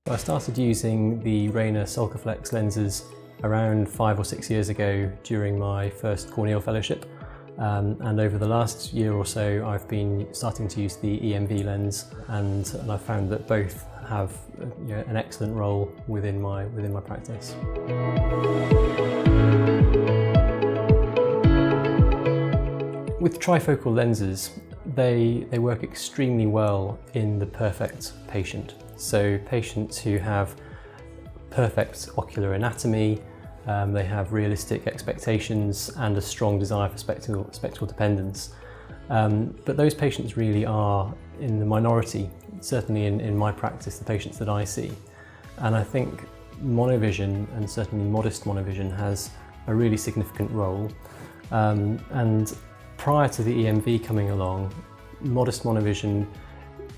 I started using the Rayner Sulcaflex lenses around 5 or 6 years ago during my first corneal fellowship, and over the last year or so I've been starting to use the EMV lens, and I've found that both have an excellent role within my practice. With trifocal lenses, they work extremely well in the perfect patient. So patients who have perfect ocular anatomy, they have realistic expectations and a strong desire for spectral dependence. But those patients really are in the minority, certainly in my practice, the patients that I see. And I think monovision, and certainly modest monovision, has a really significant role. And prior to the EMV coming along, modest monovision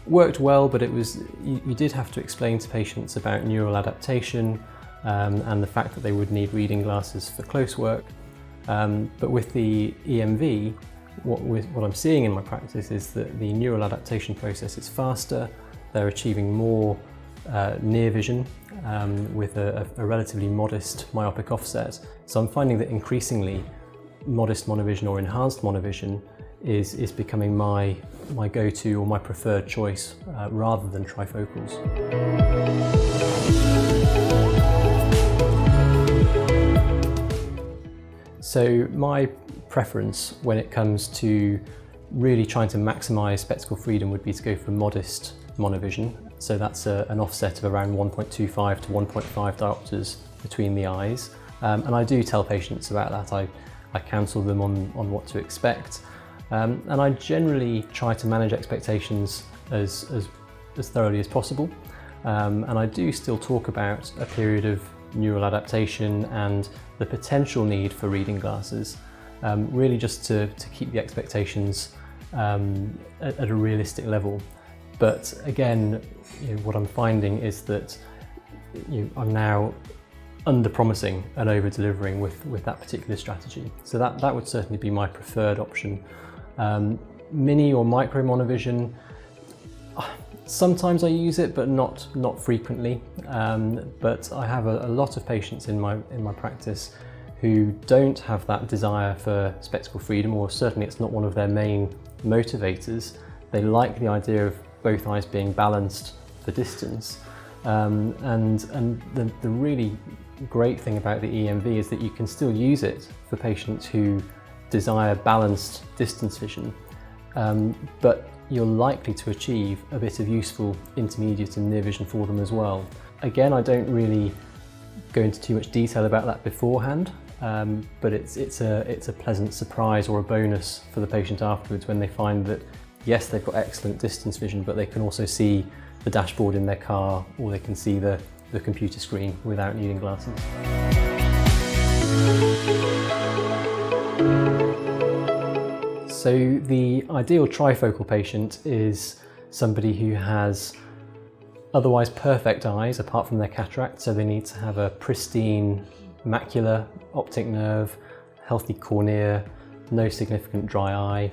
worked well, but you did have to explain to patients about neural adaptation and the fact that they would need reading glasses for close work. But with the EMV, what I'm seeing in my practice is that the neural adaptation process is faster. They're achieving more near vision with a relatively modest myopic offset. So I'm finding that increasingly modest monovision or enhanced monovision is becoming my go-to or my preferred choice rather than trifocals. So my preference when it comes to really trying to maximise spectacle freedom would be to go for modest monovision. So that's an offset of around 1.25 to 1.5 diopters between the eyes. And I do tell patients about that. I counsel them on what to expect. And I generally try to manage expectations as thoroughly as possible. And I do still talk about a period of neural adaptation and the potential need for reading glasses, really just to keep the expectations at a realistic level. But again, what I'm finding is that I'm now under-promising and over-delivering with that particular strategy. So that would certainly be my preferred option. Mini or micro monovision, sometimes I use it, but not frequently. But I have a lot of patients in my practice who don't have that desire for spectacle freedom, or certainly it's not one of their main motivators. They like the idea of both eyes being balanced for distance. And the really great thing about the EMV is that you can still use it for patients who desire balanced distance vision, but you're likely to achieve a bit of useful intermediate and near vision for them as well. Again, I don't really go into too much detail about that beforehand, but it's a pleasant surprise or a bonus for the patient afterwards when they find that yes, they've got excellent distance vision, but they can also see the dashboard in their car, or they can see the computer screen without needing glasses. So the ideal trifocal patient is somebody who has otherwise perfect eyes apart from their cataract, so they need to have a pristine macular, optic nerve, healthy cornea, no significant dry eye.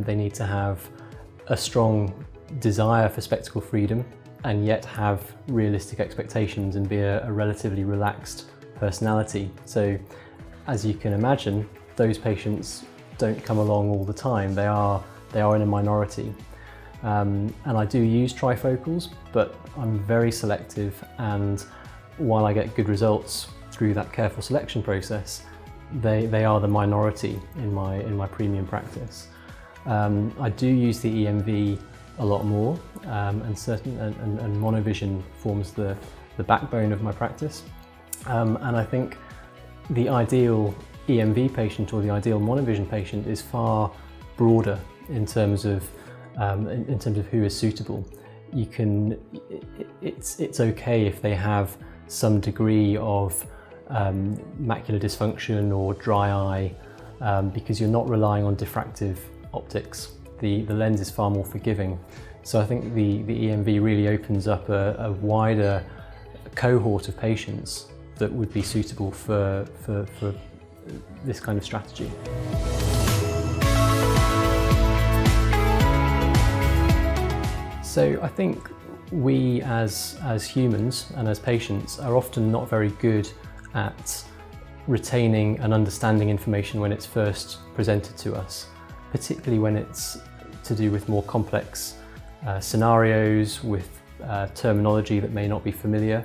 They need to have a strong desire for spectacle freedom and yet have realistic expectations and be a relatively relaxed personality. So as you can imagine, those patients don't come along all the time. They are in a minority. And I do use trifocals, but I'm very selective, and while I get good results through that careful selection process, they are the minority in my premium practice. I do use the EMV a lot more, and monovision forms the backbone of my practice. And I think the ideal EMV patient or the ideal monovision patient is far broader in terms of who is suitable. It's okay if they have some degree of macular dysfunction or dry eye, because you're not relying on diffractive optics. The lens is far more forgiving. So I think the EMV really opens up a wider cohort of patients that would be suitable for this kind of strategy. So I think we as humans and as patients are often not very good at retaining and understanding information when it's first presented to us, particularly when it's to do with more complex scenarios with terminology that may not be familiar.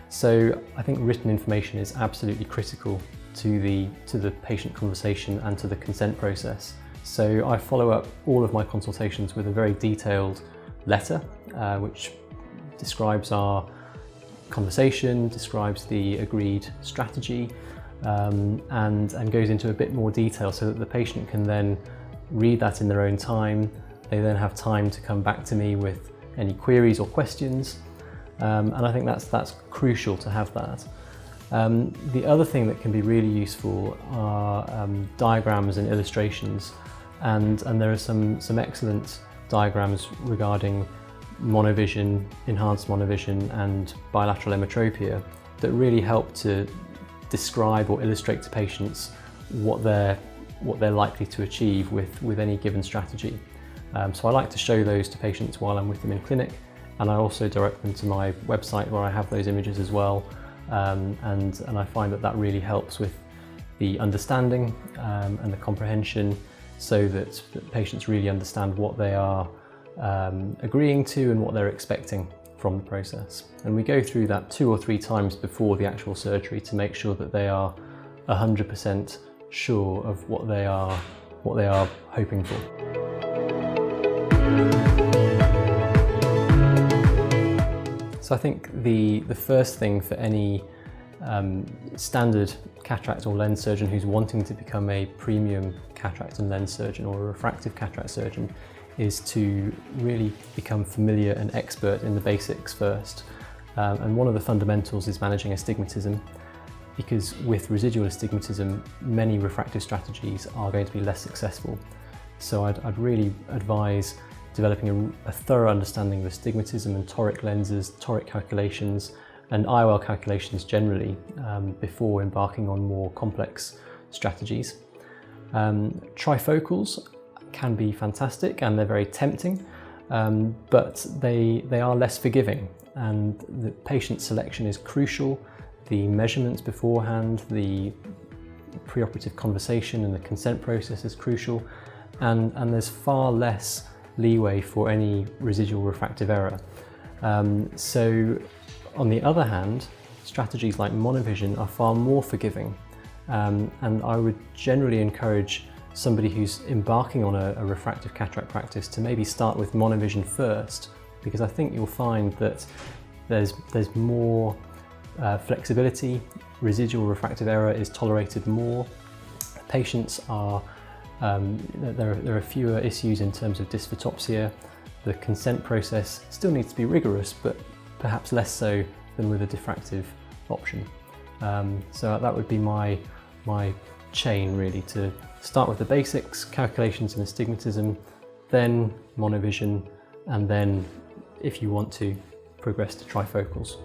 So I think written information is absolutely critical to the patient conversation and to the consent process. So I follow up all of my consultations with a very detailed letter, which describes our conversation, describes the agreed strategy, and goes into a bit more detail so that the patient can then read that in their own time. They then have time to come back to me with any queries or questions, and I think that's crucial to have that. The other thing that can be really useful are diagrams and illustrations, and there are some excellent diagrams regarding monovision, enhanced monovision and bilateral emmetropia that really help to describe or illustrate to patients what they're likely to achieve with any given strategy. So I like to show those to patients while I'm with them in clinic, and I also direct them to my website where I have those images as well, and I find that really helps with the understanding and the comprehension, so that patients really understand what they are agreeing to and what they're expecting from the process. And we go through that 2 or 3 times before the actual surgery to make sure that they are 100% sure of what they are hoping for. So I think the first thing for any standard cataract or lens surgeon who's wanting to become a premium cataract and lens surgeon or a refractive cataract surgeon is to really become familiar and expert in the basics first. And one of the fundamentals is managing astigmatism, because with residual astigmatism, many refractive strategies are going to be less successful. So I'd really advise developing a thorough understanding of astigmatism and toric lenses, toric calculations, and IOL calculations generally before embarking on more complex strategies. Trifocals can be fantastic and they're very tempting, but they are less forgiving, and the patient selection is crucial. The measurements beforehand, the preoperative conversation and the consent process is crucial, and there's far less leeway for any residual refractive error. So on the other hand, strategies like monovision are far more forgiving, and I would generally encourage somebody who's embarking on a refractive cataract practice to maybe start with monovision first, because I think you'll find that there's more flexibility, residual refractive error is tolerated more, patients are, there are fewer issues in terms of dysphotopsia, the consent process still needs to be rigorous, but perhaps less so than with a diffractive option. So that would be my chain really, to start with the basics, calculations and astigmatism, then monovision, and then if you want to, progress to trifocals.